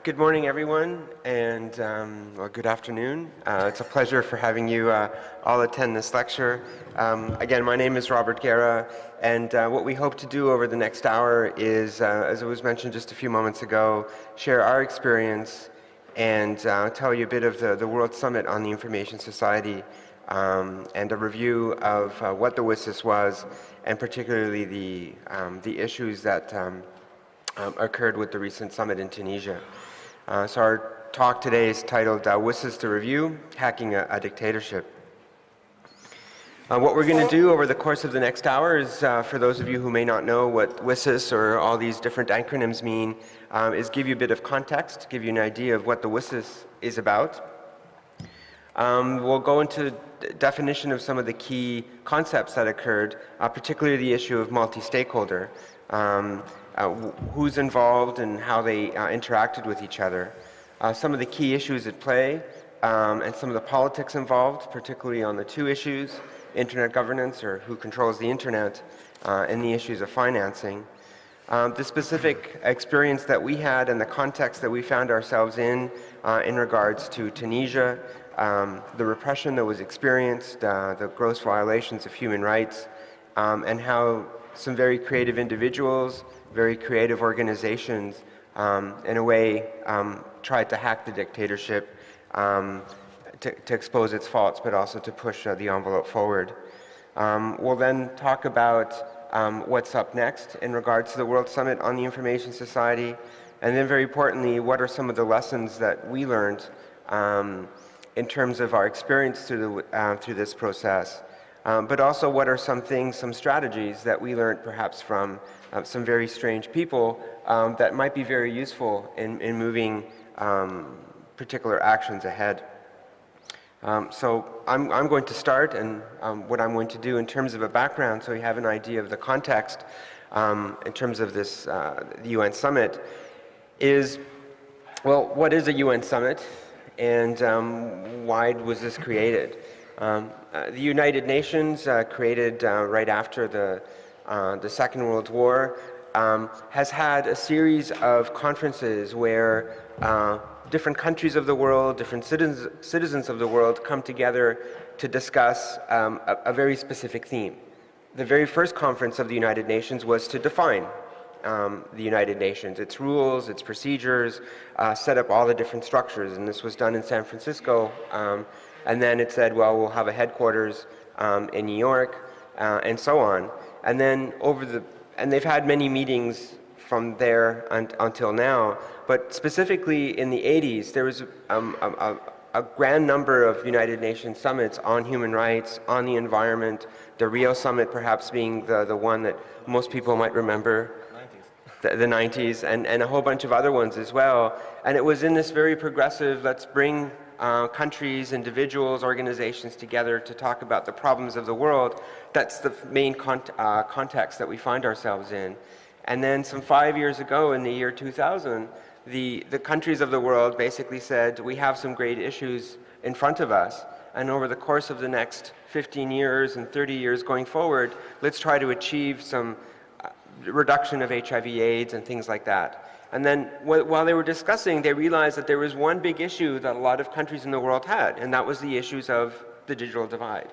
Good morning, everyone, and well, good afternoon. It's a pleasure for having you all attend this lecture. Again, my name is Robert Guerra, and what we hope to do over the next hour is, as it was mentioned just a few moments ago, share our experience and tell you a bit of the World Summit on the Information Society and a review of what the WSIS was, and particularly the issues that occurred with the recent summit in Tunisia. So our talk today is titled WSIS to Review, Hacking a Dictatorship. What we're going to do over the course of the next hour is, for those of you who may not know what WSIS or all these different acronyms mean, is give you a bit of context, give you an idea of what the WSIS is about. We'll go into definition of some of the key concepts that occurred, particularly the issue of multi-stakeholder. Who's involved and how they interacted with each other. Some of the key issues at play and some of the politics involved, particularly on the two issues, internet governance, or who controls the internet, and the issues of financing. The specific experience that we had and the context that we found ourselves in regards to Tunisia, the repression that was experienced, the gross violations of human rights, and how some very creative individuals, very creative organizations, in a way, tried to hack the dictatorship to expose its faults, but also to push the envelope forward. We'll then talk about what's up next in regards to the World Summit on the Information Society, and then very importantly, what are some of the lessons that we learned in terms of our experience through this process. But also what are some things, some strategies that we learned perhaps from some very strange people that might be very useful in moving particular actions ahead. So I'm going to start, and what I'm going to do in terms of a background, so you have an idea of the context in terms of this the UN Summit, is, well, what is a UN Summit, and why was this created? The United Nations, created right after the Second World War, has had a series of conferences where different countries of the world, different citizens of the world come together to discuss a very specific theme. The very first conference of the United Nations was to define the United Nations, its rules, its procedures, set up all the different structures, and this was done in San Francisco. And then it said, well, we'll have a headquarters in New York, and so on. And then and they've had many meetings from there until now. But specifically in the 80s, there was a grand number of United Nations summits on human rights, on the environment. The Rio Summit perhaps being the one that most people might remember. The 90s, and a whole bunch of other ones as well. And it was in this very progressive, let's bring countries, individuals, organizations together to talk about the problems of the world. That's the main context that we find ourselves in. And then some 5 years ago, in the year 2000, the countries of the world basically said, we have some great issues in front of us, and over the course of the next 15 years and 30 years going forward, let's try to achieve some reduction of HIV/AIDS and things like that. And then while they were discussing, they realized that there was one big issue that a lot of countries in the world had, and that was the issues of the digital divide.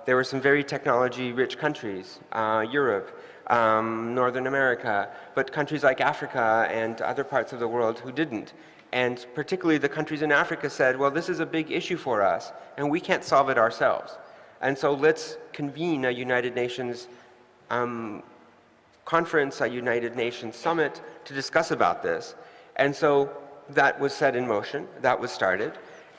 There were some very technology-rich countries, Europe, Northern America, but countries like Africa and other parts of the world who didn't. And particularly the countries in Africa said, well, this is a big issue for us, and we can't solve it ourselves. And so let's convene a United Nations conference, a United Nations summit, to discuss about this. And so that was set in motion, that was started,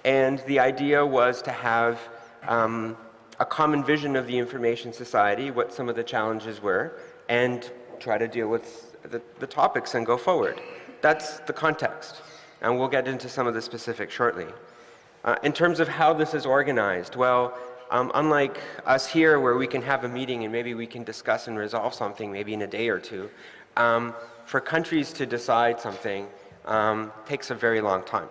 and the idea was to have a common vision of the information society, what some of the challenges were, and try to deal with the topics and go forward. That's the context, and we'll get into some of the specifics shortly. In terms of how this is organized, well, unlike us here where we can have a meeting and maybe we can discuss and resolve something maybe in a day or two, for countries to decide something takes a very long time.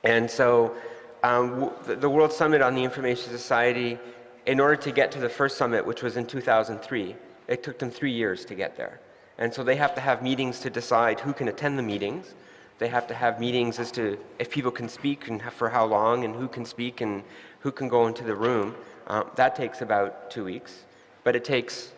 And so the World Summit on the Information Society, in order to get to the first summit, which was in 2003, it took them 3 years to get there. And so they have to have meetings to decide who can attend the meetings. They have to have meetings as to if people can speak and for how long and who can speak and who can go into the room. That takes about 2 weeks, but it takes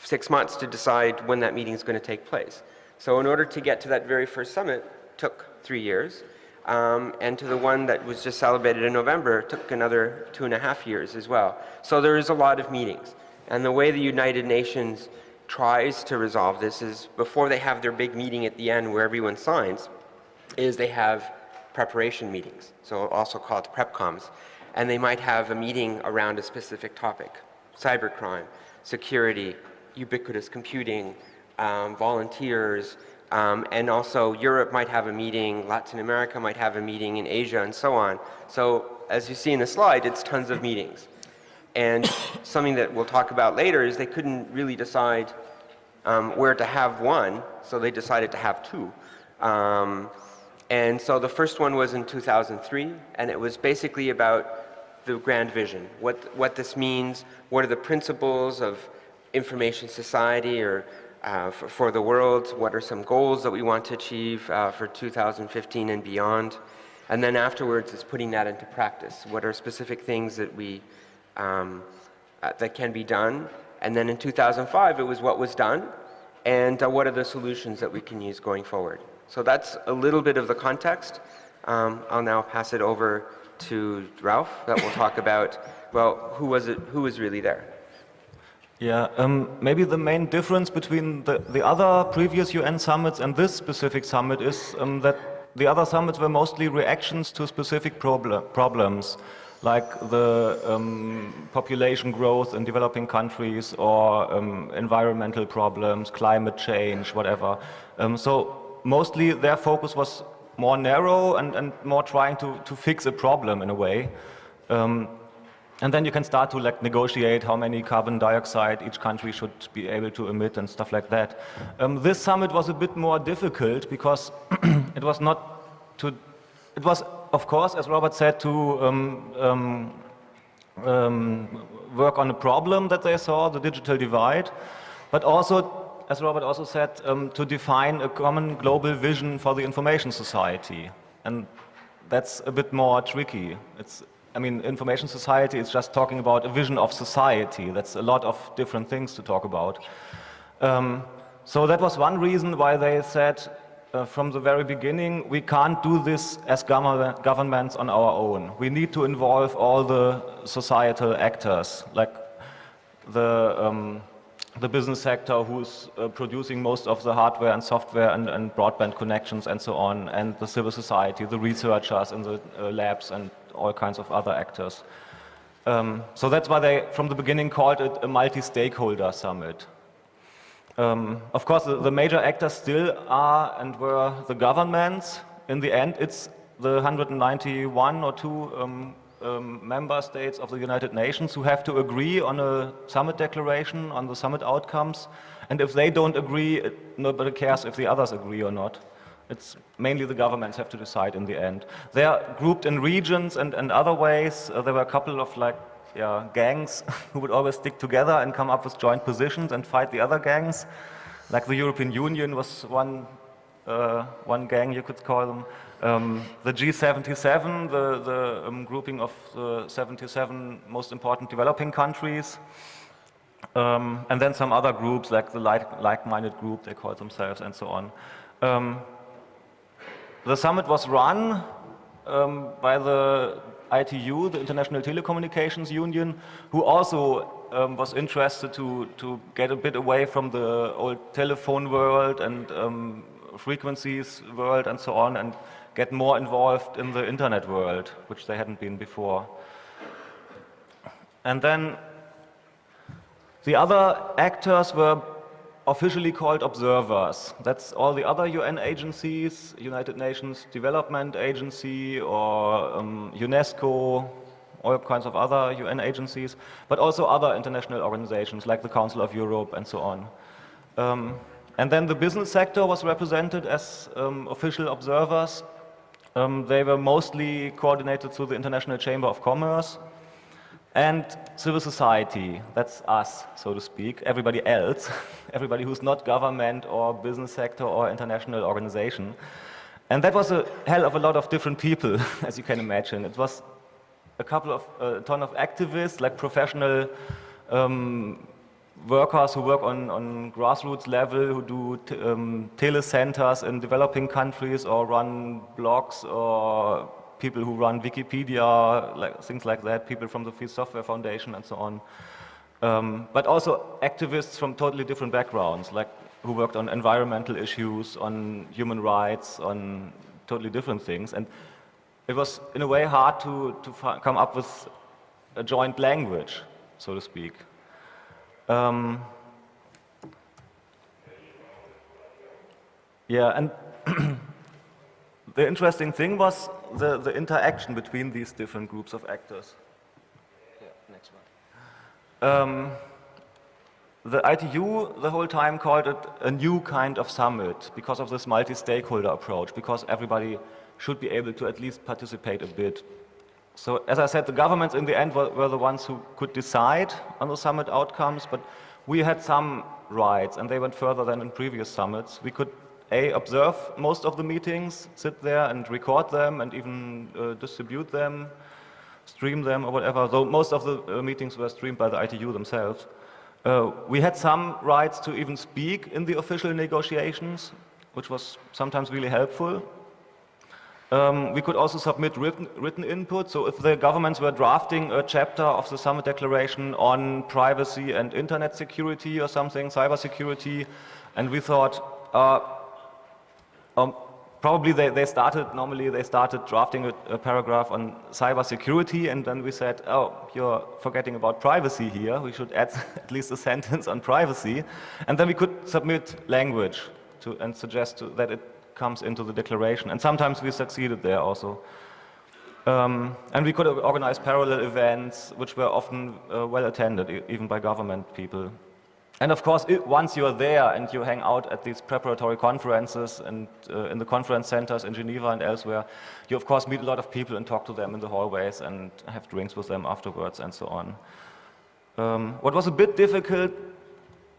6 months to decide when that meeting is going to take place. So in order to get to that very first summit took 3 years, and to the one that was just celebrated in November took another 2.5 years as well. So there is a lot of meetings. And the way the United Nations tries to resolve this is before they have their big meeting at the end where everyone signs, is they have preparation meetings, so also called prepcoms. And they might have a meeting around a specific topic: cybercrime, security, ubiquitous computing, volunteers, and also Europe might have a meeting, Latin America might have a meeting, in Asia, and so on. So as you see in the slide, it's tons of meetings. And something that we'll talk about later is they couldn't really decide where to have one, so they decided to have two. And so the first one was in 2003, and it was basically about the grand vision, what this means, what are the principles of information society or for the world, what are some goals that we want to achieve for 2015 and beyond. And then afterwards is putting that into practice. What are specific things that we that can be done? And then in 2005 it was what was done and what are the solutions that we can use going forward. So that's a little bit of the context. I'll now pass it over to Ralph that will talk about, well, who was really there? Yeah, maybe the main difference between the other previous UN summits and this specific summit is that the other summits were mostly reactions to specific problems, like the population growth in developing countries or environmental problems, climate change, whatever. So mostly their focus was more narrow and more trying to fix a problem in a way. And then you can start to negotiate how many carbon dioxide each country should be able to emit and stuff like that. This summit was a bit more difficult because it was it was, of course, as Robert said, to work on a problem that they saw, the digital divide, but also, as Robert also said, to define a common global vision for the information society. And that's a bit more tricky. I mean, information society is just talking about a vision of society. That's a lot of different things to talk about. So that was one reason why they said from the very beginning, we can't do this as governments on our own. We need to involve all the societal actors, like the business sector who's producing most of the hardware and software and broadband connections and so on, and the civil society, the researchers in the labs and all kinds of other actors. So that's why they, from the beginning, called it a multi-stakeholder summit. Of course, the major actors still are and were the governments. In the end, it's the 191 or 2 member states of the United Nations who have to agree on a summit declaration, on the summit outcomes. And if they don't agree, nobody cares if the others agree or not. It's mainly the governments have to decide in the end. They are grouped in regions and other ways. There were a couple of gangs who would always stick together and come up with joint positions and fight the other gangs. Like the European Union was one gang, you could call them. The G77, the grouping of the 77 most important developing countries. And then some other groups, like the like-minded group, they call themselves, and so on. The summit was run by the ITU, the International Telecommunications Union, who also was interested to get a bit away from the old telephone world and frequencies world and so on, and get more involved in the internet world, which they hadn't been before. And then the other actors were officially called observers. That's all the other UN agencies, United Nations Development Agency or UNESCO, all kinds of other UN agencies, but also other international organizations like the Council of Europe and so on. And then the business sector was represented as official observers. They were mostly coordinated through the International Chamber of Commerce. And civil society, that's us, so to speak, everybody else, everybody who's not government or business sector or international organization. And that was a hell of a lot of different people, as you can imagine. It was a ton of activists, like professional workers who work on grassroots level, who do telecenters in developing countries or run blogs, or people who run Wikipedia, like, things like that, people from the Free Software Foundation and so on. But also activists from totally different backgrounds, like who worked on environmental issues, on human rights, on totally different things. And it was, in a way, hard to come up with a joint language, so to speak. Yeah, and the interesting thing was the interaction between these different groups of actors. Yeah, next one. The ITU the whole time called it a new kind of summit because of this multi-stakeholder approach, because everybody should be able to at least participate a bit. So as I said, the governments in the end were the ones who could decide on the summit outcomes, but we had some rights, and they went further than in previous summits. We could observe most of the meetings, sit there and record them, and even distribute them, stream them or whatever, though most of the meetings were streamed by the ITU themselves. We had some rights to even speak in the official negotiations, which was sometimes really helpful. We could also submit written input, so if the governments were drafting a chapter of the summit declaration on privacy and internet security or something, cybersecurity, and we thought, probably they started drafting a paragraph on cybersecurity, and then we said, oh, you're forgetting about privacy here, we should add at least a sentence on privacy, and then we could submit language and suggest that it comes into the declaration, and sometimes we succeeded there also. And we could organize parallel events, which were often well attended, even by government people. And of course, once you're there and you hang out at these preparatory conferences and in the conference centers in Geneva and elsewhere, you of course meet a lot of people and talk to them in the hallways and have drinks with them afterwards and so on. What was a bit difficult,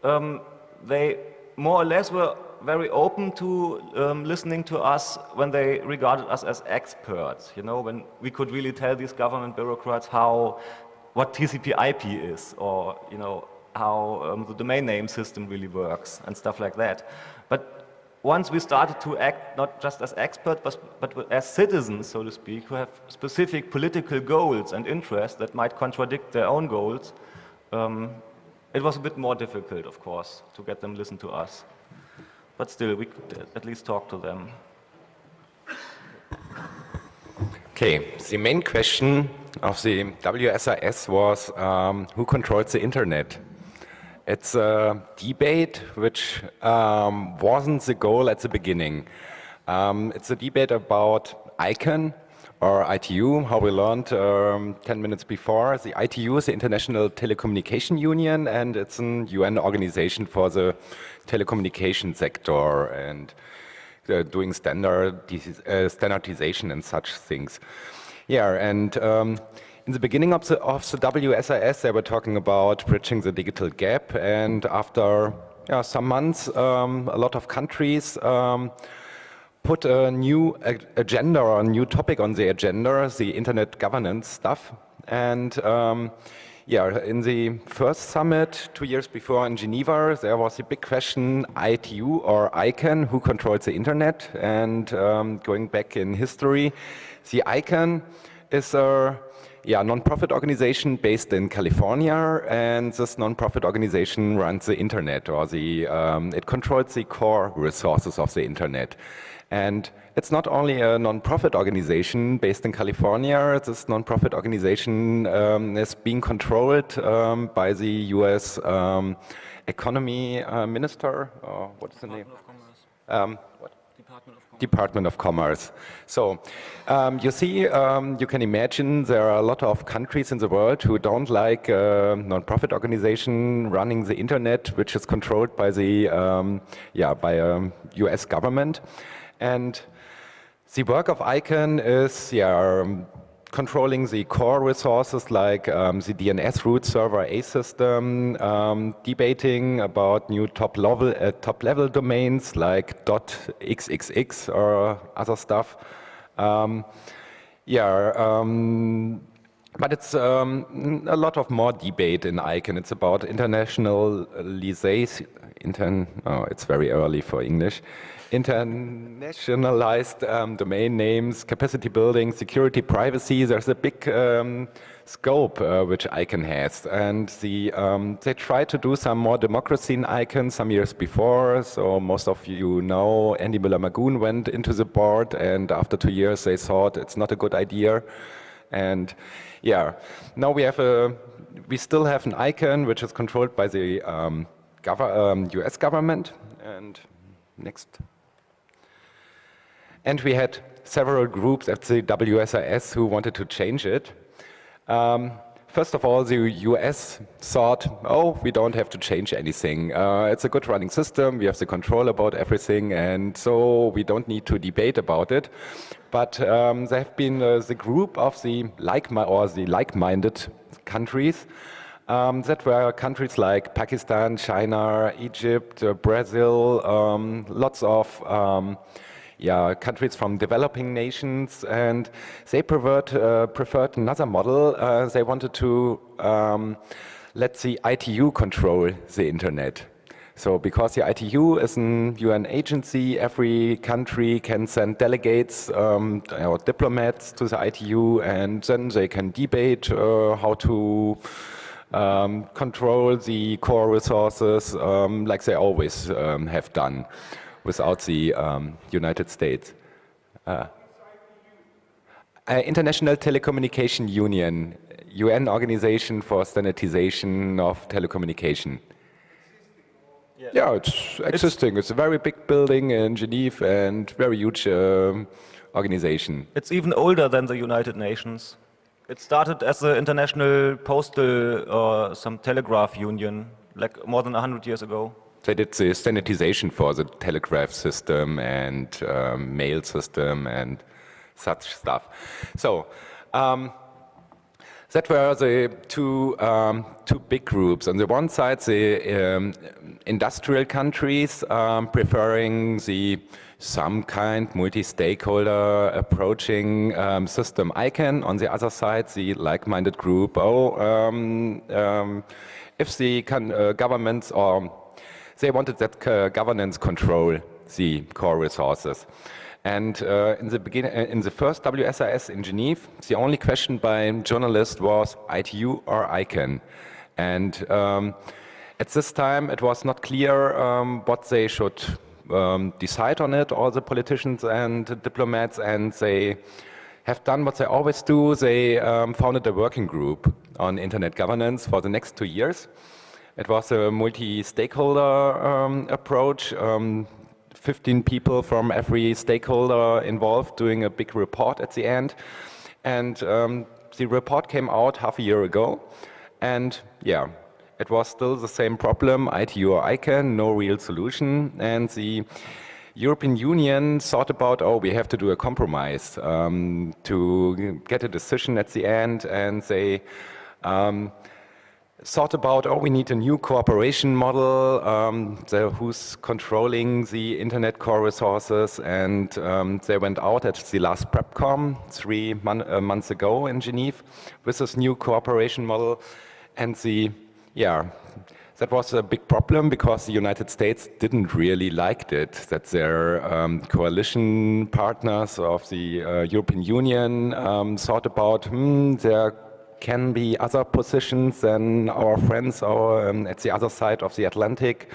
they more or less were very open to listening to us when they regarded us as experts, you know, when we could really tell these government bureaucrats what TCP/IP is, or, you know, how the domain name system really works and stuff like that. But once we started to act not just as experts, but as citizens, so to speak, who have specific political goals and interests that might contradict their own goals, it was a bit more difficult, of course, to get them to listen to us. But still, we could at least talk to them. Okay, the main question of the WSIS was who controls the internet? It's a debate which wasn't the goal at the beginning. It's a debate about ICANN or ITU, how we learned 10 minutes before. The ITU is the International Telecommunication Union, and it's an UN organization for the telecommunication sector and doing standardization and such things. Yeah, and in the beginning of the WSIS, they were talking about bridging the digital gap, and after some months, a lot of countries put a new agenda or a new topic on the agenda, the internet governance stuff. And in the first summit 2 years before in Geneva, there was a big question, ITU or ICANN, who controls the internet? And going back in history, the ICANN is a non-profit organization based in California, and this non-profit organization runs the internet, or it controls the core resources of the internet. And it's not only a non-profit organization based in California. This non-profit organization is being controlled by the US economy minister, or what is the name? What? Department of Commerce. So you see, you can imagine there are a lot of countries in the world who don't like a non-profit organization running the internet, which is controlled by the US government. And the work of ICANN is controlling the core resources like the DNS root server A system, debating about new top-level domains like .xxx or other stuff. But it's a lot of more debate in ICANN. It's about internationalization. Oh, it's very early for English. Internationalized domain names, capacity building, security, privacy. There's a big scope which ICANN has, and they tried to do some more democracy in ICANN some years before. So most of you know Andy Müller-Magoon went into the board, and after 2 years they thought it's not a good idea. And yeah, now we still have an ICANN which is controlled by the US government. And next. And we had several groups at the WSIS who wanted to change it. First of all, the US thought, oh, we don't have to change anything. It's a good running system, we have the control about everything, and so we don't need to debate about it. But there have been the group of the like-minded countries that were countries like Pakistan, China, Egypt, Brazil, lots of countries from developing nations, and they preferred another model. They wanted to let the ITU control the internet. So because the ITU is an UN agency, every country can send delegates or diplomats to the ITU, and then they can debate how to control the core resources like they always have done without the United States. International Telecommunication Union, UN Organization for Standardization of Telecommunication. Yeah, it's existing. It's a very big building in Geneva and very huge organization. It's even older than the United Nations. It started as the International Postal or some Telegraph Union, like more than 100 years ago. They did the standardization for the telegraph system and mail system and such stuff. So that were the two big groups. On the one side, the industrial countries preferring some kind multi-stakeholder approaching system ICANN. On the other side, the like-minded group, if the governments they wanted that governance control the core resources. And in the first WSIS in Geneva, the only question by journalists was ITU or ICANN. And at this time, it was not clear what they should decide on it, all the politicians and diplomats, and they have done what they always do. They founded a working group on internet governance for the next 2 years. It was a multi-stakeholder approach, 15 people from every stakeholder involved doing a big report at the end. And the report came out half a year ago. And yeah, it was still the same problem, ITU or ICANN, no real solution. And the European Union thought about, we have to do a compromise to get a decision at the end. And they thought about, we need a new cooperation model, who's controlling the internet core resources, and they went out at the last PrepCom 3 months ago in Geneva with this new cooperation model, and that was a big problem because the United States didn't really like it, that their coalition partners of the European Union thought about, there can be other positions than our friends at the other side of the Atlantic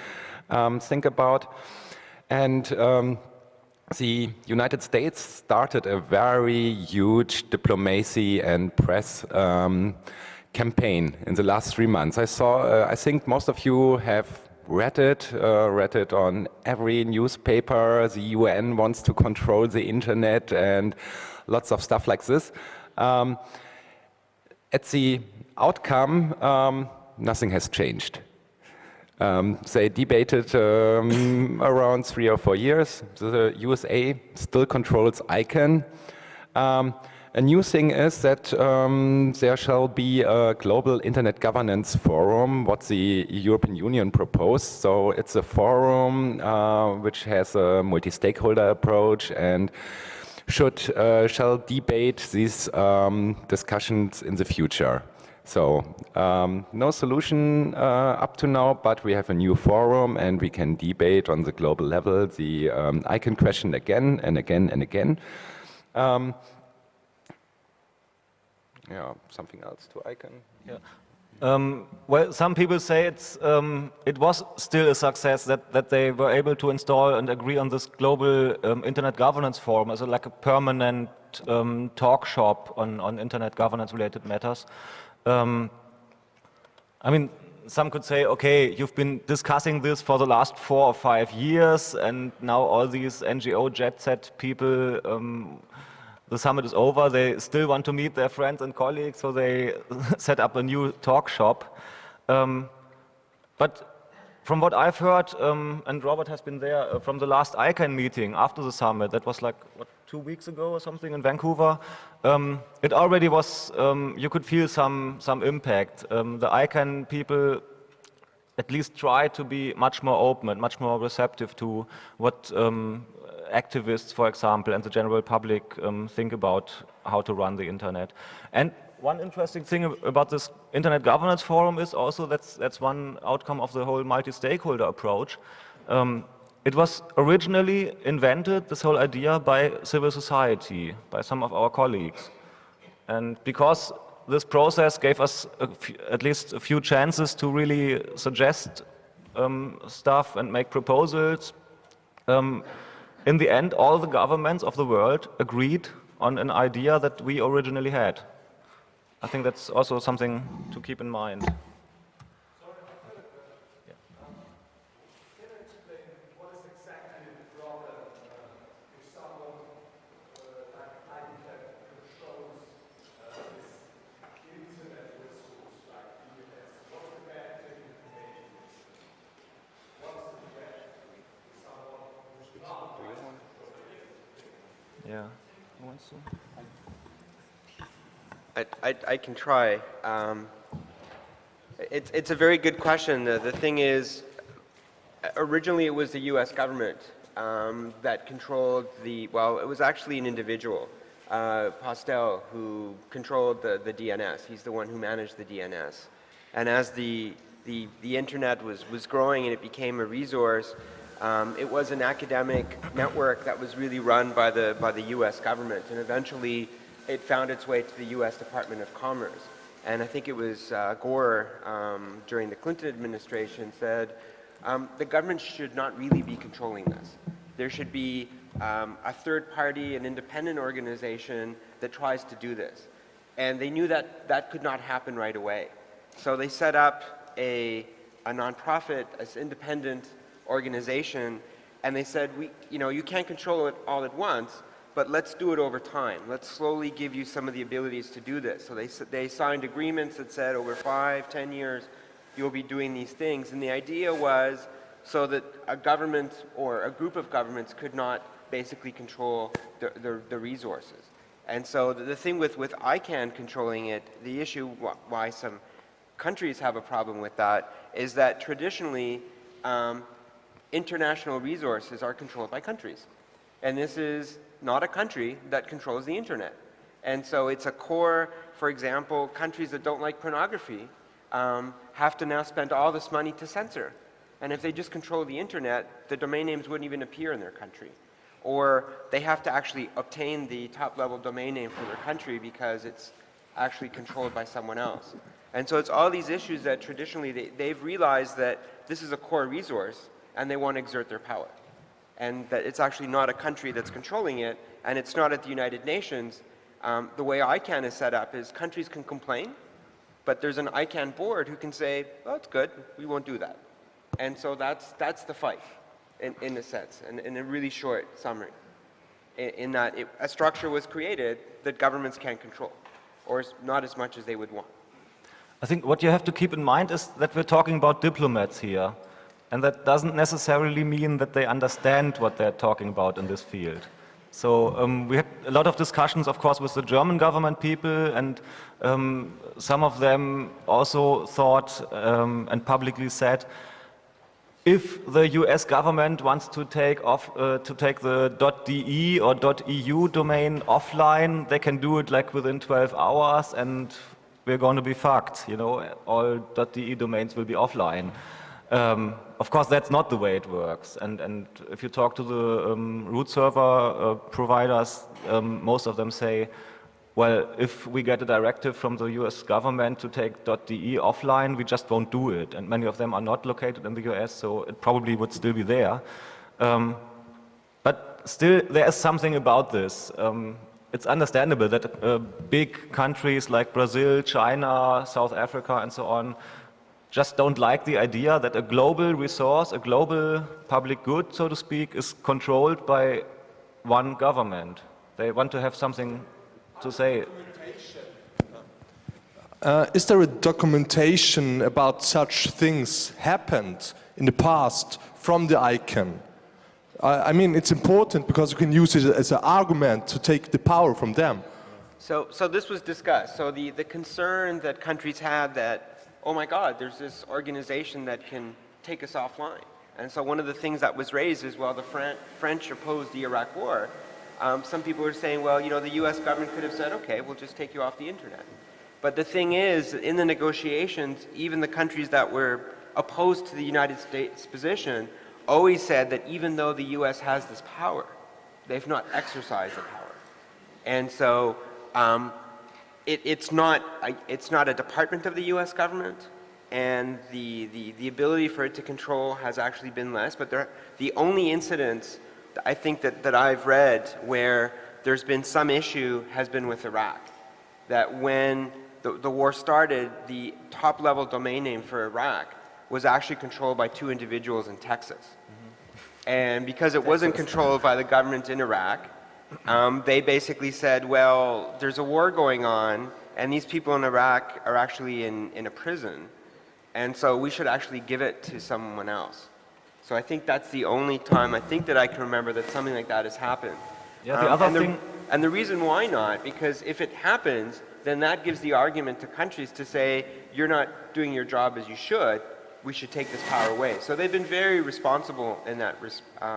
think about. And the United States started a very huge diplomacy and press campaign in the last 3 months. I think most of you have read it on every newspaper. The UN wants to control the internet and lots of stuff like this. At the outcome, nothing has changed. They debated around 3 or 4 years. The USA still controls ICANN. A new thing is that there shall be a global internet governance forum, what the European Union proposed. So it's a forum which has a multi-stakeholder approach and shall debate these discussions in the future. So no solution up to now, but we have a new forum and we can debate on the global level the ICANN question again and again and again. Yeah, something else to ICANN. Yeah. Well, some people say it was still a success that they were able to install and agree on this global internet governance forum as like a permanent talk shop on internet governance related matters. I mean, some could say, okay, you've been discussing this for the last 4 or 5 years, and now all these NGO jet set people, the summit is over, they still want to meet their friends and colleagues, so they set up a new talk shop. But from what I've heard, and Robert has been there, from the last ICANN meeting after the summit, that was like, what, 2 weeks ago or something in Vancouver, it already was, you could feel some impact. The ICANN people at least try to be much more open and much more receptive to what activists, for example, and the general public think about how to run the internet. And one interesting thing about this Internet Governance Forum is also that's one outcome of the whole multi-stakeholder approach. It was originally invented, this whole idea, by civil society, by some of our colleagues. And because this process gave us at least a few chances to really suggest stuff and make proposals, in the end, all the governments of the world agreed on an idea that we originally had. I think that's also something to keep in mind. Yeah, who wants to? I can try. It's a very good question. The thing is, originally it was the US government that controlled well, it was actually an individual, Postel, who controlled the DNS. He's the one who managed the DNS. And as the internet was growing and it became a resource, it was an academic network that was really run by the US government, and eventually it found its way to the US Department of Commerce. And I think it was Gore during the Clinton administration said, the government should not really be controlling this. There should be a third party, an independent organization that tries to do this. And they knew that that could not happen right away. So they set up a nonprofit, an independent organization, and they said, you can't control it all at once, but let's do it over time. Let's slowly give you some of the abilities to do this. So they signed agreements that said over 5, 10 years, you'll be doing these things. And the idea was so that a government or a group of governments could not basically control the resources. And so the thing with ICANN controlling it, the issue why some countries have a problem with that is that traditionally, international resources are controlled by countries. And this is not a country that controls the internet. And so it's a core, for example, countries that don't like pornography have to now spend all this money to censor. And if they just control the internet, the domain names wouldn't even appear in their country. Or they have to actually obtain the top-level domain name for their country because it's actually controlled by someone else. And so it's all these issues that traditionally they've realized that this is a core resource and they want to exert their power. And that it's actually not a country that's controlling it, and it's not at the United Nations. The way ICANN is set up is countries can complain, but there's an ICANN board who can say, oh, it's good, we won't do that. And so that's the fight, in a sense, and in a really short summary. In that a structure was created that governments can't control, or not as much as they would want. I think what you have to keep in mind is that we're talking about diplomats here. And that doesn't necessarily mean that they understand what they're talking about in this field. So we had a lot of discussions, of course, with the German government people, and some of them also thought and publicly said, if the US government wants to take the .de or .eu domain offline, they can do it like within 12 hours, and we're going to be fucked. You know, all .de domains will be offline. Of course, that's not the way it works. And if you talk to the root server providers, most of them say, well, if we get a directive from the US government to take .de offline, we just won't do it. And many of them are not located in the US, so it probably would still be there. But still, there is something about this. It's understandable that big countries like Brazil, China, South Africa, and so on, just don't like the idea that a global resource, a global public good, so to speak, is controlled by one government. They want to have something to say. Is there a documentation about such things happened in the past from the ICANN? I mean, it's important because you can use it as an argument to take the power from them. So this was discussed. So the concern that countries had that, oh my God, there's this organization that can take us offline. And so one of the things that was raised is, well, the French opposed the Iraq war. Some people were saying, well, you know, the US government could have said, okay, we'll just take you off the internet. But the thing is, in the negotiations, even the countries that were opposed to the United States position always said that even though the US has this power, they've not exercised the power. And so it's not a department of the US government, and the ability for it to control has actually been less, but the only incidents I think that I've read where there's been some issue has been with Iraq. That when the war started, the top level domain name for Iraq was actually controlled by 2 individuals in Texas. Mm-hmm. And because it wasn't controlled by the government in Iraq, they basically said, well, there's a war going on, and these people in Iraq are actually in a prison, and so we should actually give it to someone else. So I think that's the only time I think that I can remember that something like that has happened. Yeah, the other thing... And the reason why not, because if it happens, then that gives the argument to countries to say, you're not doing your job as you should, we should take this power away. So they've been very responsible in that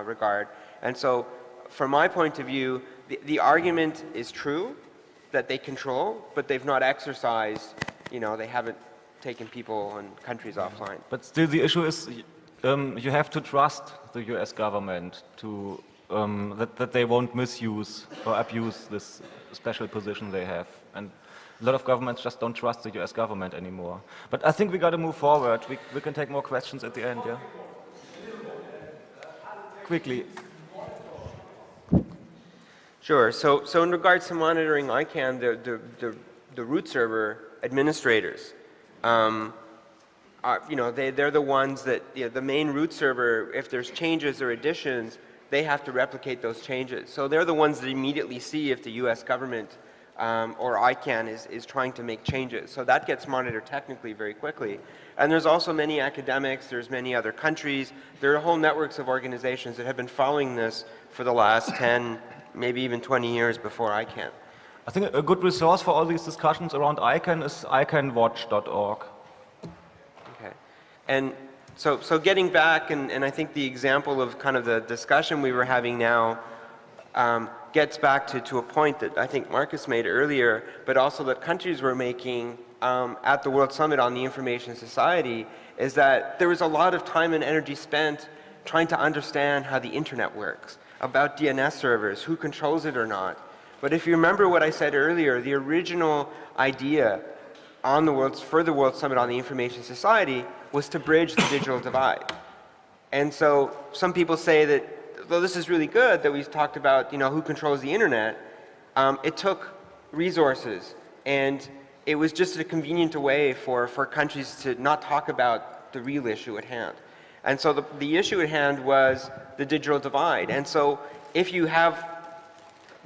regard. And so from my point of view, the argument is true that they control, but they've not exercised, you know, they haven't taken people and countries offline. But still the issue is you have to trust the US government to that they won't misuse or abuse this special position they have. And a lot of governments just don't trust the US government anymore. But I think we got to move forward. We can take more questions at the end, yeah? Quickly. Sure. So in regards to monitoring ICANN, the root server administrators, you know, they're the ones that, you know, the main root server, if there's changes or additions, they have to replicate those changes. So they're the ones that immediately see if the US government or ICANN is trying to make changes. So that gets monitored technically very quickly. And there's also many academics, there's many other countries, there are whole networks of organizations that have been following this for the last 10, maybe even 20 years before ICANN. I think a good resource for all these discussions around ICANN is icannwatch.org. Okay. And so getting back, and I think the example of kind of the discussion we were having now gets back to a point that I think Marcus made earlier, but also that countries were making at the World Summit on the Information Society, is that there was a lot of time and energy spent trying to understand how the internet works, about DNS servers, who controls it or not. But if you remember what I said earlier, the original idea for the World Summit on the Information Society was to bridge the digital divide. And so some people say that, though this is really good that we've talked about, you know, who controls the internet, it took resources, and it was just a convenient way for countries to not talk about the real issue at hand. And so the issue at hand was the digital divide. And so if you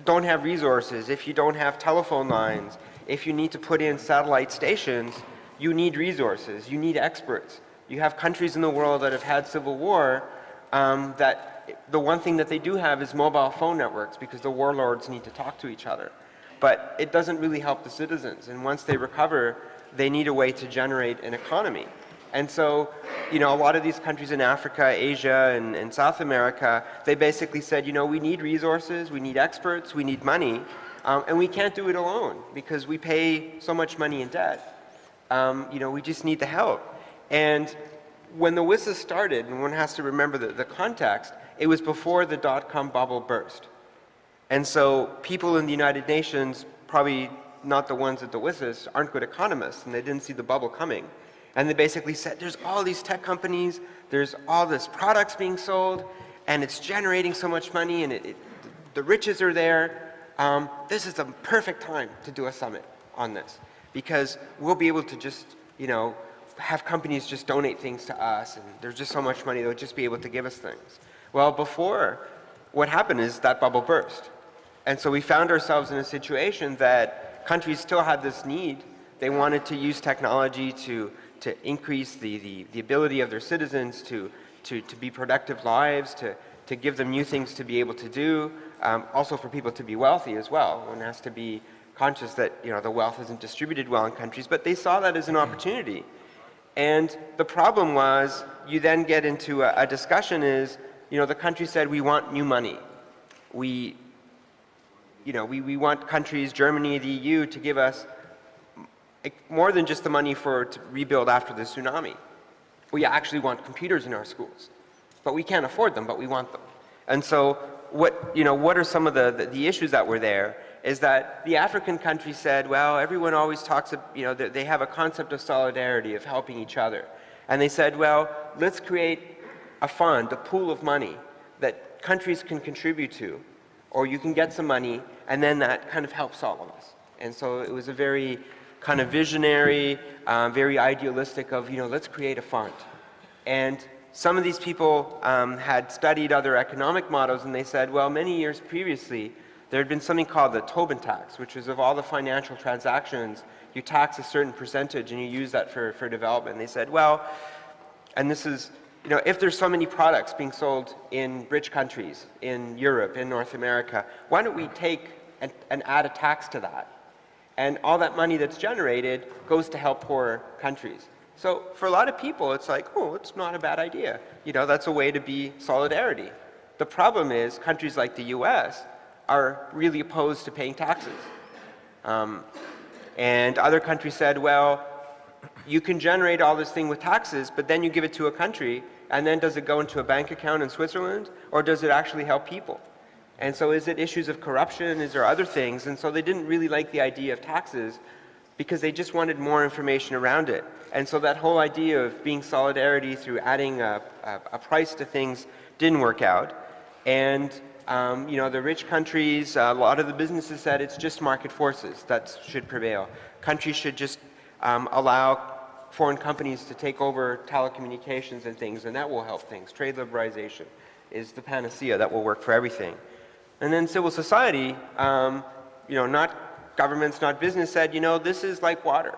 don't have resources, if you don't have telephone lines, if you need to put in satellite stations, you need resources, you need experts. You have countries in the world that have had civil war that the one thing that they do have is mobile phone networks because the warlords need to talk to each other. But it doesn't really help the citizens. And once they recover, they need a way to generate an economy. And so, a lot of these countries in Africa, Asia, and South America, they basically said, we need resources, we need experts, we need money, and we can't do it alone because we pay so much money in debt. We just need the help. And when the WSIS started, and one has to remember the context, it was before the dot-com bubble burst. And so people in the United Nations, probably not the ones at the WSIS, aren't good economists, and they didn't see the bubble coming. And they basically said, there's all these tech companies, there's all this products being sold, and it's generating so much money, and the riches are there. This is the perfect time to do a summit on this, because we'll be able to just, have companies just donate things to us, and there's just so much money, they'll just be able to give us things. Well, before, what happened is that bubble burst. And so we found ourselves in a situation that countries still had this need. They wanted to use technology to increase the ability of their citizens to be productive lives, to give them new things to be able to do, also for people to be wealthy as well. One has to be conscious that the wealth isn't distributed well in countries, but they saw that as an opportunity. And the problem was, you then get into a discussion is, the country said, we want new money. We want countries, Germany, the EU, to give us more than just the money to rebuild after the tsunami. We actually want computers in our schools, but we can't afford them, but we want them. And so what are some of the issues that were there is that the African countries said, well, everyone always talks, they have a concept of solidarity, of helping each other. And they said, well, let's create a fund, a pool of money that countries can contribute to, or you can get some money, and then that kind of helps all of us. And so it was a very kind of visionary, very idealistic of, let's create a fund. And some of these people had studied other economic models, and they said, well, many years previously, there had been something called the Tobin tax, which was of all the financial transactions, you tax a certain percentage and you use that for development. And they said, well, and this is, if there's so many products being sold in rich countries, in Europe, in North America, why don't we take and add a tax to that? And all that money that's generated goes to help poorer countries. So for a lot of people, it's like, oh, it's not a bad idea. That's a way to be solidarity. The problem is countries like the US are really opposed to paying taxes. And other countries said, well, you can generate all this thing with taxes, but then you give it to a country, and then does it go into a bank account in Switzerland, or does it actually help people? And so is it issues of corruption? Is there other things? And so they didn't really like the idea of taxes because they just wanted more information around it. And so that whole idea of being solidarity through adding a price to things didn't work out. And the rich countries, a lot of the businesses said it's just market forces that should prevail. Countries should just allow foreign companies to take over telecommunications and things, and that will help things. Trade liberalization is the panacea that will work for everything. And then civil society, not governments, not business, said, this is like water.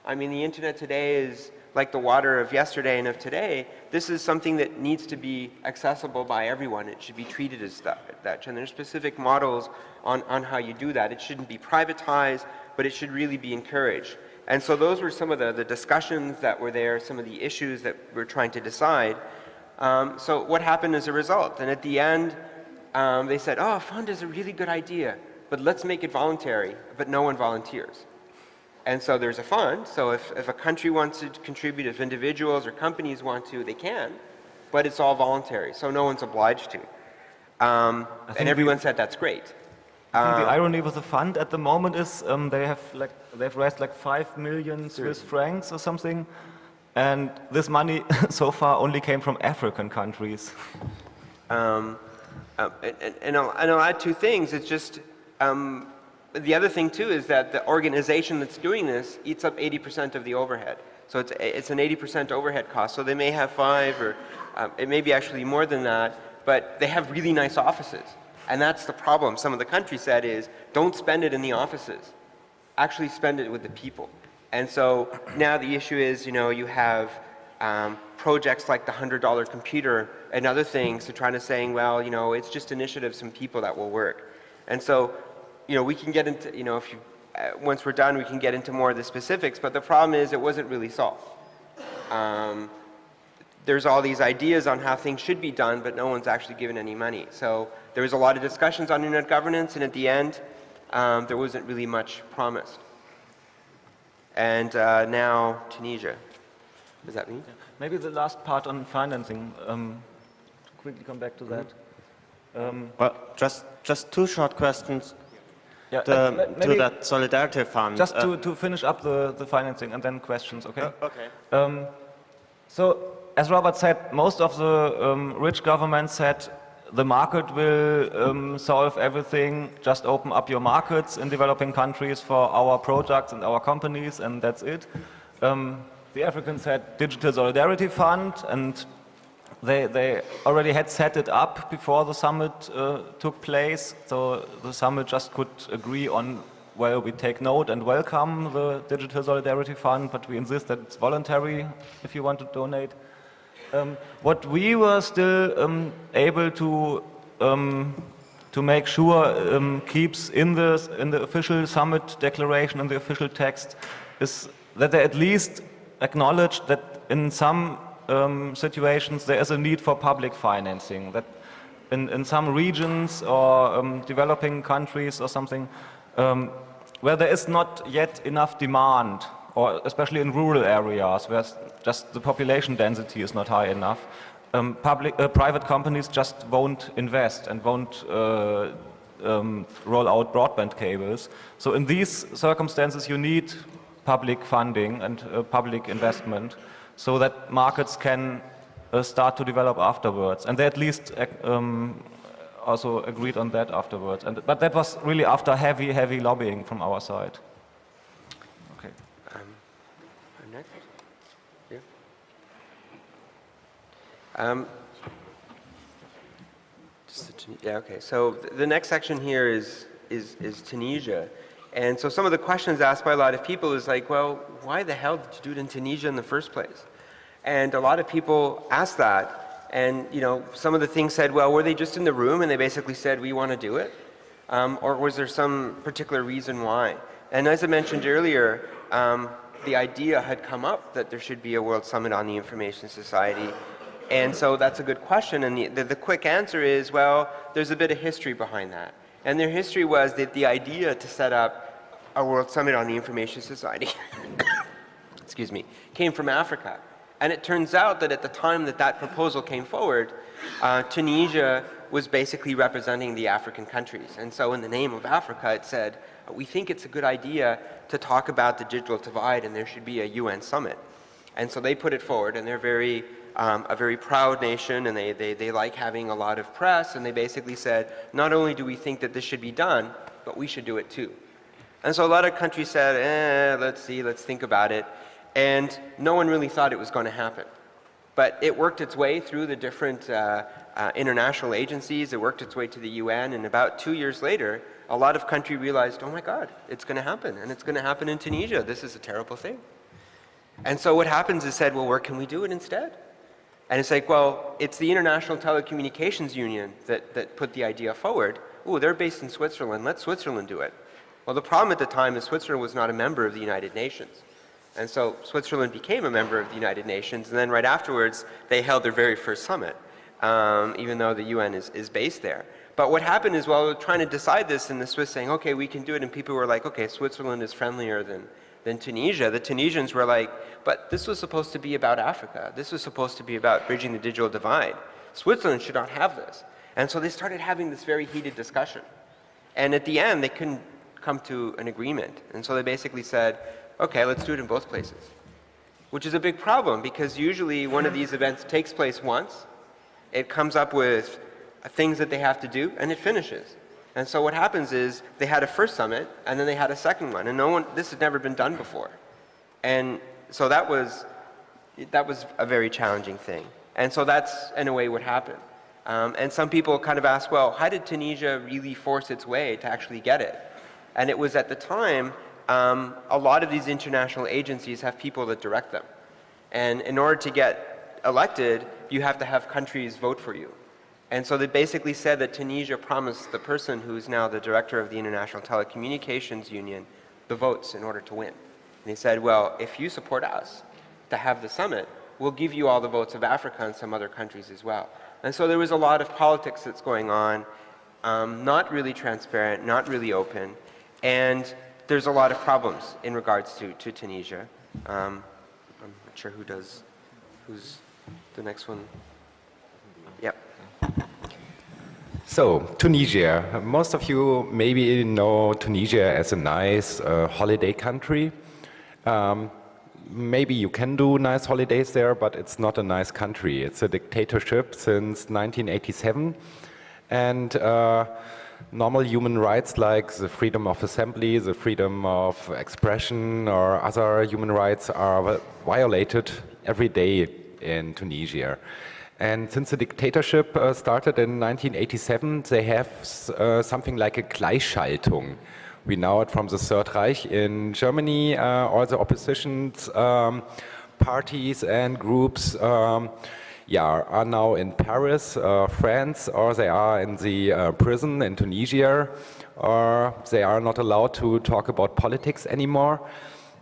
I mean, the internet today is like the water of yesterday and of today. This is something that needs to be accessible by everyone. It should be treated as that. And there's specific models on how you do that. It shouldn't be privatized, but it should really be encouraged. And so those were some of the discussions that were there, some of the issues that we're trying to decide. So what happened as a result? And at the end, they said, oh, a fund is a really good idea, but let's make it voluntary, but no one volunteers. And so there's a fund, so if a country wants to contribute, if individuals or companies want to, they can, but it's all voluntary, so no one's obliged to. And everyone said that's great. I think the irony with the fund at the moment is they've raised like 5 million Swiss francs or something, and this money so far only came from African countries. And I'll add two things. It's just the other thing too is that the organization that's doing this eats up 80% of the overhead. So it's an 80% overhead cost. So they may have 5 or it may be actually more than that, but they have really nice offices. And that's the problem. Some of the countries said is, don't spend it in the offices. Actually spend it with the people. And so now the issue is, you have projects like the $100 computer and other things to try to saying, well, you know, it's just initiatives and people that will work. And so, you know, we can get into, you know, if you, once we're done, we can get into more of the specifics, but the problem is it wasn't really solved. There's all these ideas on how things should be done, but no one's actually given any money. So there was a lot of discussions on internet governance, and at the end, there wasn't really much promised. And now Tunisia. Does that mean? Yeah. Maybe the last part on financing. Quickly come back to that. Well, just two short questions Yeah, to that Solidarity Fund. Just to finish up the financing and then questions, okay? Okay. So, as Robert said, most of the rich governments said the market will solve everything, just open up your markets in developing countries for our products and our companies, and that's it. The Africans said Digital Solidarity Fund, and they already had set it up before the summit took place, so the summit just could agree on, well, we take note and welcome the Digital Solidarity Fund, but we insist that it's voluntary if you want to donate. What we were still able to make sure keeps in the official summit declaration, in the official text, is that they at least acknowledge that in some situations there is a need for public financing, that in some regions or developing countries or something where there is not yet enough demand, or especially in rural areas where just the population density is not high enough, private companies just won't invest and won't roll out broadband cables. So in these circumstances you need public funding and public investment so that markets can start to develop afterwards. And they at least also agreed on that afterwards. But that was really after heavy lobbying from our side. Okay. Next? Yeah. Yeah, okay. So the next section here is Tunisia. And so some of the questions asked by a lot of people is like, well, why the hell did you do it in Tunisia in the first place? And a lot of people asked that. And, you know, some of the things said, well, were they just in the room and they basically said, we want to do it? Or was there some particular reason why? And as I mentioned earlier, the idea had come up that there should be a World Summit on the Information Society. And so that's a good question. And the quick answer is, well, there's a bit of history behind that. And their history was that the idea to set up a World Summit on the Information Society excuse me, came from Africa. And it turns out that at the time that that proposal came forward, Tunisia was basically representing the African countries. And so in the name of Africa, it said, we think it's a good idea to talk about the digital divide and there should be a UN summit. And so they put it forward, and they're a very proud nation, and they like having a lot of press, and they basically said, not only do we think that this should be done, but we should do it too. And so a lot of countries said, let's see, let's think about it. And no one really thought it was going to happen. But it worked its way through the different international agencies, it worked its way to the UN, and about 2 years later, a lot of countries realized, oh my God, it's going to happen, and it's going to happen in Tunisia. This is a terrible thing. And so what happens is said, well, where can we do it instead? And it's like, well, it's the International Telecommunications Union that put the idea forward. Ooh, they're based in Switzerland. Let Switzerland do it. Well, the problem at the time is Switzerland was not a member of the United Nations. And so Switzerland became a member of the United Nations, and then right afterwards, they held their very first summit, even though the UN is based there. But what happened is, well, we're trying to decide this, and the Swiss saying, okay, we can do it, and people were like, okay, Switzerland is friendlier than Tunisia. The Tunisians were like, but this was supposed to be about Africa. This was supposed to be about bridging the digital divide. Switzerland should not have this. And so they started having this very heated discussion. And at the end, they couldn't come to an agreement. And so they basically said, okay, let's do it in both places. Which is a big problem, because usually one of these events takes place once, it comes up with things that they have to do, and it finishes. And so what happens is they had a first summit, and then they had a second one, and this had never been done before. And so that was a very challenging thing. And so that's, in a way, what happened. And some people kind of ask, well, how did Tunisia really force its way to actually get it? And it was at the time, a lot of these international agencies have people that direct them. And in order to get elected, you have to have countries vote for you. And so they basically said that Tunisia promised the person who's now the director of the International Telecommunications Union the votes in order to win. And they said, well, if you support us to have the summit, we'll give you all the votes of Africa and some other countries as well. And so there was a lot of politics that's going on, not really transparent, not really open, and there's a lot of problems in regards to Tunisia. I'm not sure who's the next one. Yep. So, Tunisia. Most of you maybe know Tunisia as a nice holiday country. Maybe you can do nice holidays there, but it's not a nice country. It's a dictatorship since 1987. And normal human rights like the freedom of assembly, the freedom of expression, or other human rights are violated every day in Tunisia. And since the dictatorship started in 1987, they have something like a Gleichschaltung. We know it from the Third Reich in Germany. All the opposition parties and groups are now in Paris, France, or they are in the prison in Tunisia, or they are not allowed to talk about politics anymore.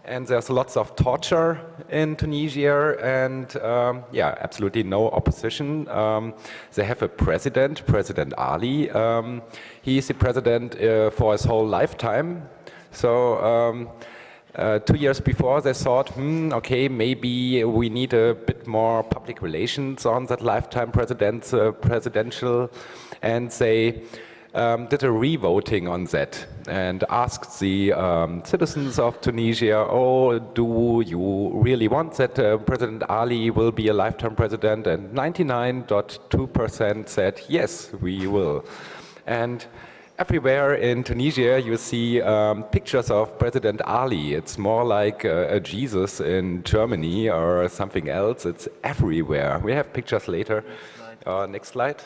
And there's lots of torture in Tunisia, and absolutely no opposition. They have a president, President Ali. He is the president for his whole lifetime. So 2 years before, they thought, okay, maybe we need a bit more public relations on that lifetime presidential, and they did a re-voting on that and asked the citizens of Tunisia, oh, do you really want that President Ali will be a lifetime president? And 99.2% said, yes, we will. And everywhere in Tunisia you see pictures of President Ali. It's more like a Jesus in Germany or something else. It's everywhere. We have pictures later. Next slide.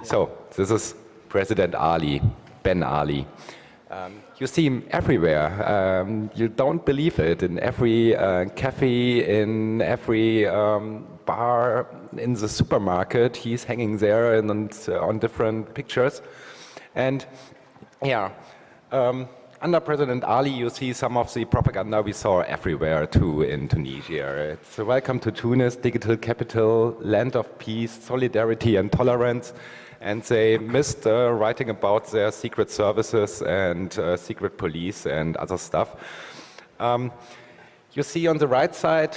So, this is President Ali, Ben Ali. You see him everywhere. You don't believe it. In every cafe, in every bar, in the supermarket, he's hanging there and on different pictures. And under President Ali, you see some of the propaganda we saw everywhere too in Tunisia. It's welcome to Tunis, digital capital, land of peace, solidarity and tolerance. And they missed writing about their secret services and secret police and other stuff. You see on the right side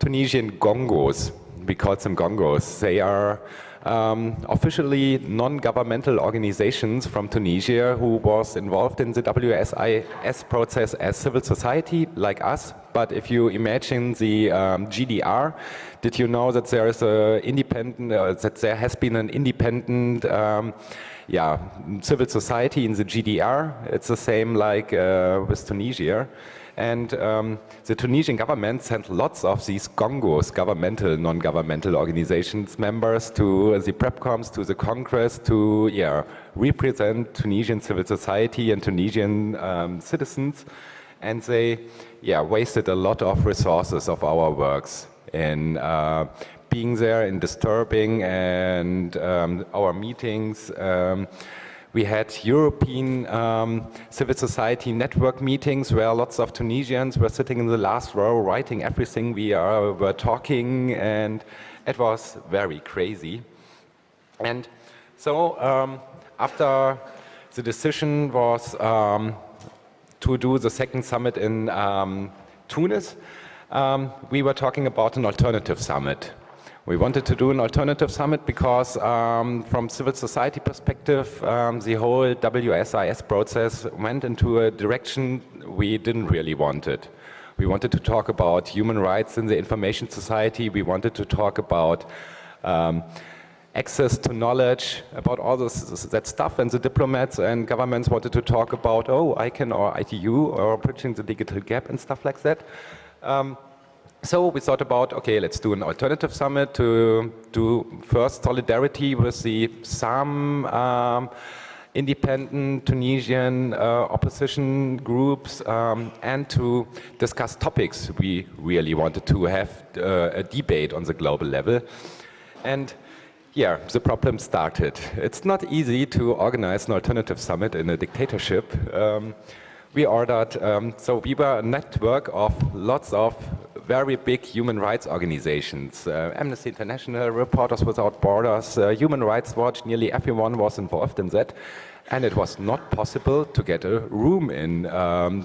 Tunisian gongos. We call them gongos. They are officially non-governmental organizations from Tunisia who was involved in the WSIS process as civil society, like us. But if you imagine the GDR, did you know that there is a independent, that there has been an independent civil society in the GDR? It's the same like with Tunisia. And the Tunisian government sent lots of these gongos, governmental, non-governmental organizations, members to the PrepComs, to the Congress, to represent Tunisian civil society and Tunisian citizens. And they wasted a lot of resources of our works in being there, in disturbing and our meetings. We had European civil society network meetings where lots of Tunisians were sitting in the last row writing everything we were talking, and it was very crazy. And so after the decision was to do the second summit in Tunis, we were talking about an alternative summit. We wanted to do an alternative summit because from civil society perspective, the whole WSIS process went into a direction we didn't really want it. We wanted to talk about human rights in the information society. We wanted to talk about access to knowledge, about all that stuff, and the diplomats and governments wanted to talk about, ICANN or ITU or bridging the digital gap and stuff like that. So we thought about, okay, let's do an alternative summit to do first solidarity with some independent Tunisian opposition groups and to discuss topics we really wanted to have a debate on the global level. And yeah, the problem started. It's not easy to organize an alternative summit in a dictatorship. We ordered, so we were a network of lots of very big human rights organizations. Amnesty International, Reporters Without Borders, Human Rights Watch, nearly everyone was involved in that. And it was not possible to get a room in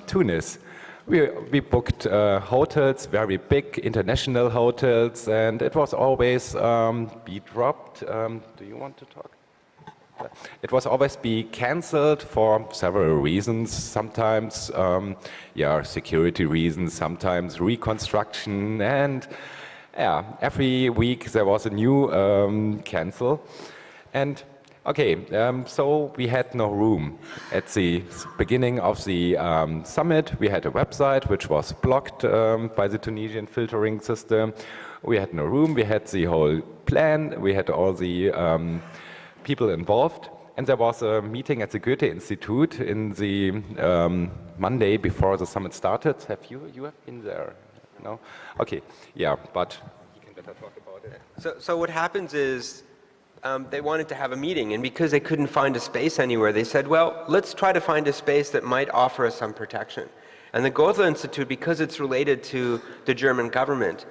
Tunis. We booked hotels, very big international hotels, and it was always be dropped. Do you want to talk? It was always be cancelled for several reasons. Sometimes, yeah, security reasons. Sometimes reconstruction, and yeah, every week there was a new cancel. And okay, so we had no room. At the beginning of the summit, we had a website which was blocked by the Tunisian filtering system. We had no room, we had the whole plan, we had all the people involved. And there was a meeting at the Goethe Institute in the Monday before the summit started. You have been there? No? Okay, yeah, but you can better talk about it. So what happens is they wanted to have a meeting, and because they couldn't find a space anywhere, they said, well, let's try to find a space that might offer us some protection. And the Goethe Institute, because it's related to the German government,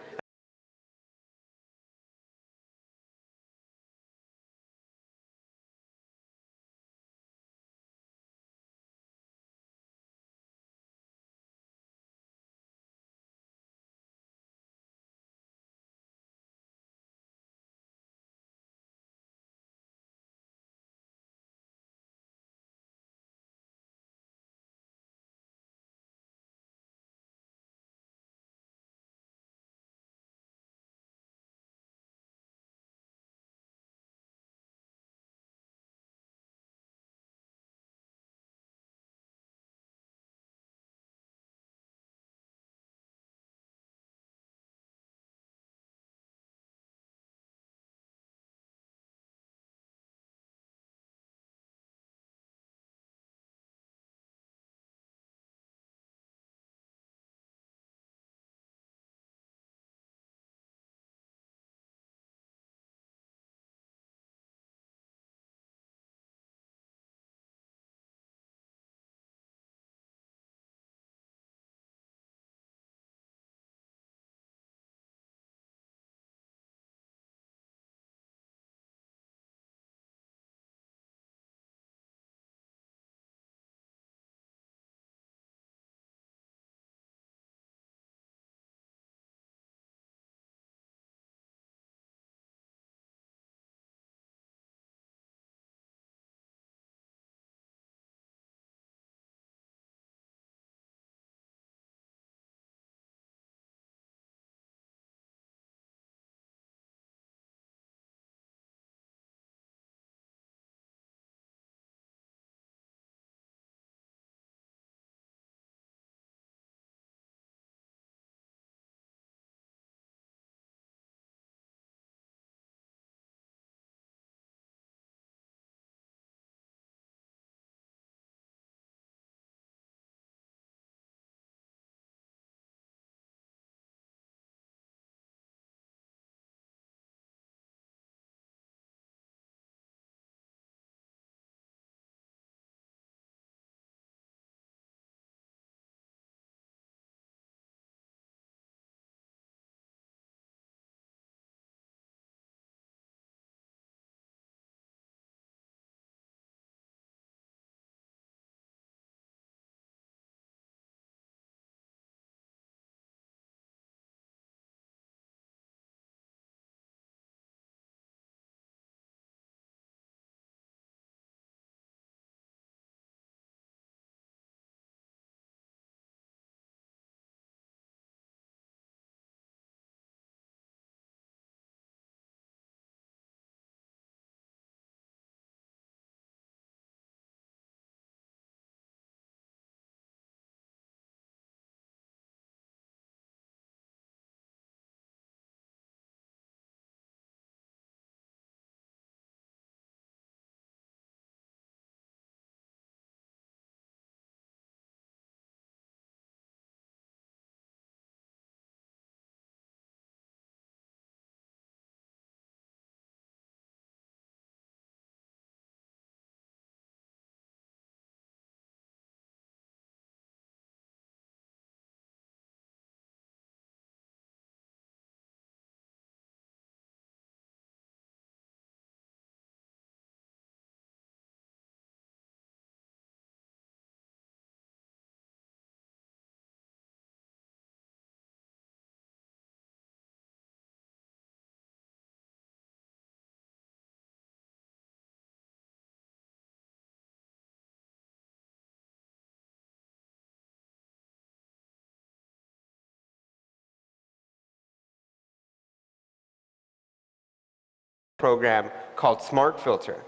program called Smart Filter.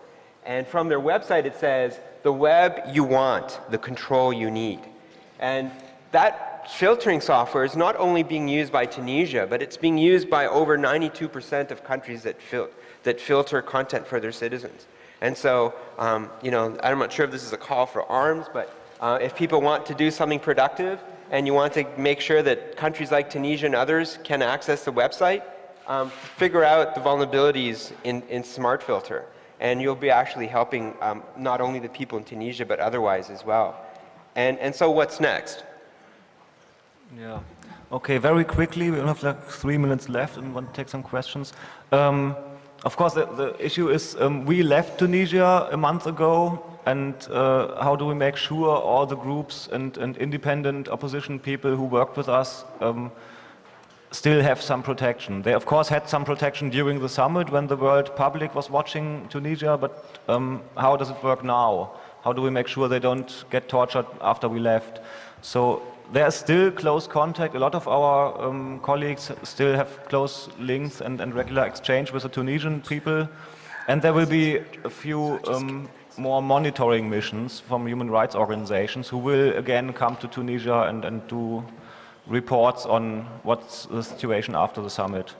And from their website it says, the web you want, the control you need. And that filtering software is not only being used by Tunisia, but it's being used by over 92% of countries that filter content for their citizens. And so, you know, I'm not sure if this is a call for arms, but if people want to do something productive and you want to make sure that countries like Tunisia and others can access the website, figure out the vulnerabilities in Smart Filter. And you'll be actually helping not only the people in Tunisia, but otherwise as well. And so what's next? Yeah. Okay, very quickly, we have like 3 minutes left and want to take some questions. Of course, the issue is we left Tunisia a month ago, and how do we make sure all the groups and independent opposition people who worked with us still have some protection? They of course had some protection during the summit when the world public was watching Tunisia, but how does it work now? How do we make sure they don't get tortured after we left? So there's still close contact. A lot of our colleagues still have close links and regular exchange with the Tunisian people. And there will be a few more monitoring missions from human rights organizations who will again come to Tunisia and do reports on what's the situation after the summit.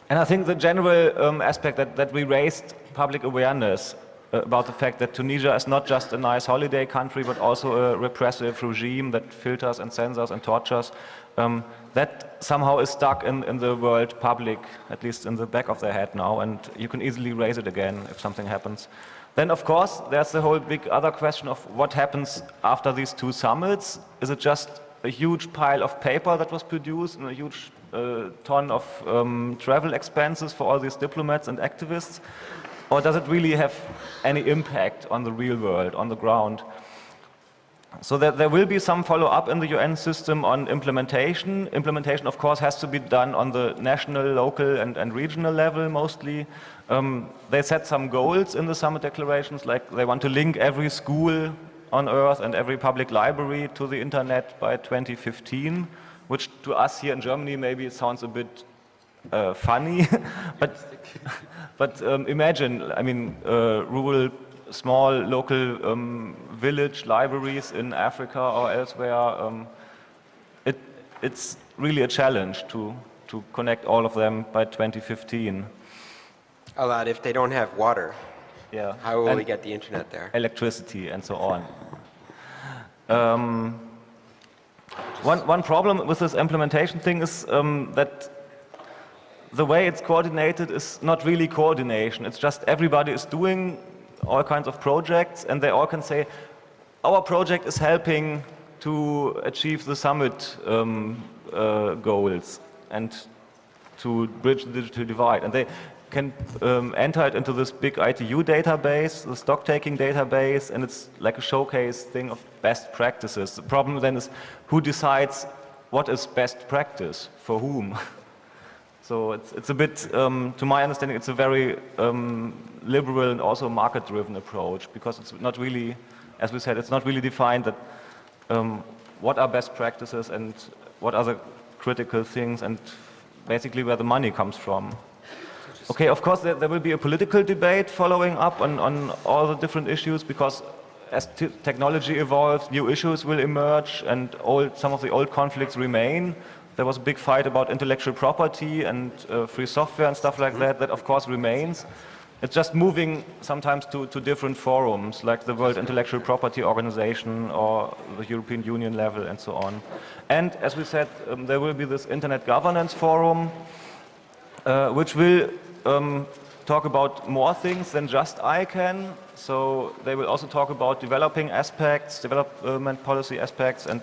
And I think the general aspect that we raised public awareness about the fact that Tunisia is not just a nice holiday country, but also a repressive regime that filters and censors and tortures, that somehow is stuck in the world public, at least in the back of their head now, and you can easily raise it again if something happens. Then, of course, there's the whole big other question of what happens after these two summits. Is it just a huge pile of paper that was produced and a huge ton of travel expenses for all these diplomats and activists? Or does it really have any impact on the real world, on the ground? So that there will be some follow-up in the UN system on implementation. Implementation, of course, has to be done on the national, local, and regional level mostly. They set some goals in the summit declarations, like they want to link every school on Earth and every public library to the internet by 2015, which to us here in Germany maybe it sounds a bit funny, but imagine, I mean, rural, small, local village libraries in Africa or elsewhere. It's really a challenge to connect all of them by 2015. A lot if they don't have water. Yeah. How will we get the internet there? Electricity and so on. One problem with this implementation thing is that the way it's coordinated is not really coordination. It's just everybody is doing all kinds of projects and they all can say, our project is helping to achieve the summit goals and to bridge the digital divide. And they can enter it into this big ITU database, the stock-taking database, and it's like a showcase thing of best practices. The problem then is who decides what is best practice for whom? So it's a bit, to my understanding, it's a very liberal and also market-driven approach, because it's not really, as we said, it's not really defined that what are best practices and what are the critical things and basically where the money comes from. Okay, of course there will be a political debate following up on all the different issues, because as technology evolves, new issues will emerge and some of the old conflicts remain. There was a big fight about intellectual property and free software and stuff like that, that of course remains. It's just moving sometimes to different forums, like the World Intellectual Property Organization or the European Union level and so on. And as we said, there will be this Internet Governance Forum, which will talk about more things than just ICANN. So they will also talk about developing aspects, development policy aspects, and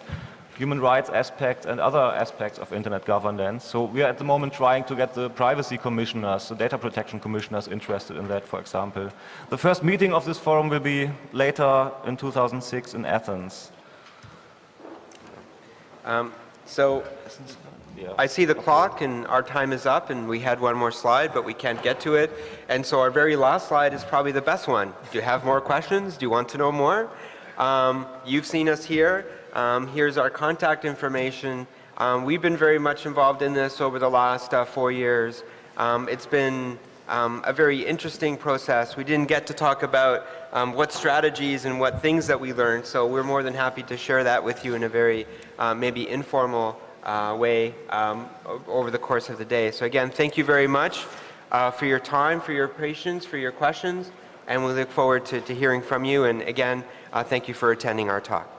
human rights aspects and other aspects of internet governance. So we are at the moment trying to get the privacy commissioners, the data protection commissioners interested in that, for example. The first meeting of this forum will be later in 2006 in Athens. I see the clock and our time is up and we had one more slide, but we can't get to it. And so our very last slide is probably the best one. Do you have more questions? Do you want to know more? You've seen us here. Here's our contact information. We've been very much involved in this over the last 4 years. It's been a very interesting process. We didn't get to talk about what strategies and what things that we learned, so we're more than happy to share that with you in a very maybe informal way over the course of the day. So again, thank you very much for your time, for your patience, for your questions, and we look forward to hearing from you. And again, thank you for attending our talk.